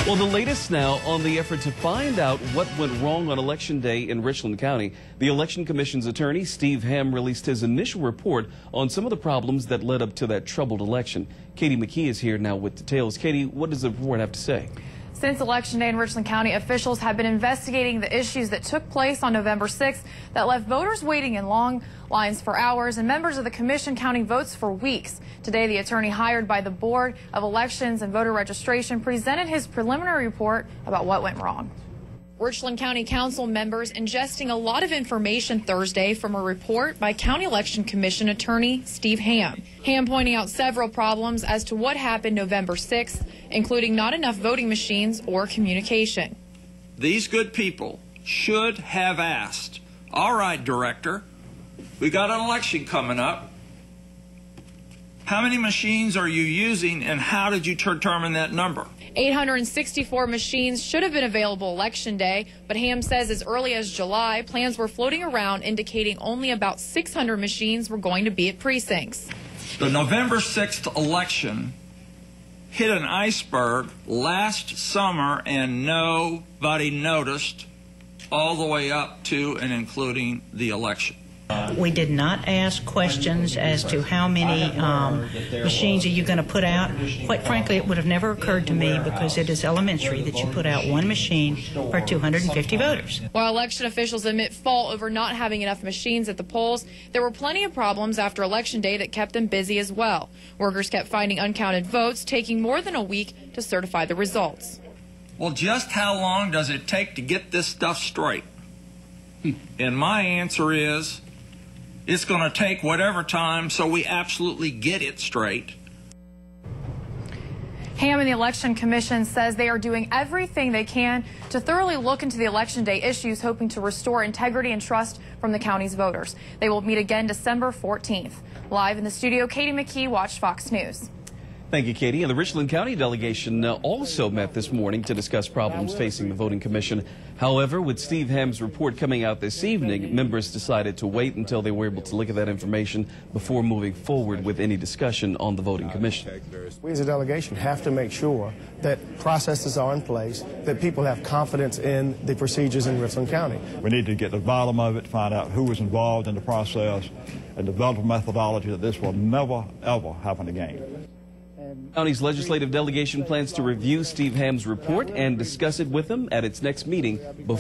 Well, the latest now on the effort to find out what went wrong on Election Day in Richland County. The Election Commission's attorney, Steve Hamm, released his initial report on some of the problems that led up to that troubled election. Katie McKee is here now with details. Katie, what does the report have to say? Since Election Day in Richland County, officials have been investigating the issues that took place on November 6th that left voters waiting in long lines for hours and members of the commission counting votes for weeks. Today, the attorney hired by the Board of Elections and Voter Registration presented his preliminary report about what went wrong. Richland County Council members ingesting a lot of information Thursday from a report by County Election Commission attorney Steve Hamm. Hamm pointing out several problems as to what happened November 6th, including not enough voting machines or communication. These good people should have asked, all right, director, we got an election coming up. How many machines are you using and how did you determine that number? 864 machines should have been available Election Day, but Hamm says as early as July, plans were floating around indicating only about 600 machines were going to be at precincts. The November 6th election hit an iceberg last summer and nobody noticed all the way up to and including the election. We did not ask questions as to how many machines are you going to put out. Quite frankly, it would have never occurred to me because it is elementary that you put out one machine per 250 voters. While election officials admit fault over not having enough machines at the polls, there were plenty of problems after Election Day that kept them busy as well. Workers kept finding uncounted votes, taking more than a week to certify the results. Well, just how long does it take to get this stuff straight? And my answer is, it's going to take whatever time so we absolutely get it straight. Hamm and the Election Commission says they are doing everything they can to thoroughly look into the Election Day issues, hoping to restore integrity and trust from the county's voters. They will meet again December 14th. Live in the studio, Katie McKee, Watch Fox News. Thank you, Katie. And the Richland County delegation also met this morning to discuss problems facing the voting commission. However, with Steve Hamm's report coming out this evening, members decided to wait until they were able to look at that information before moving forward with any discussion on the voting commission. We as a delegation have to make sure that processes are in place, that people have confidence in the procedures in Richland County. We need to get to the bottom of it, find out who was involved in the process, and develop a methodology that this will never, ever happen again. County's legislative delegation plans to review Steve Hamm's report and discuss it with him at its next meeting before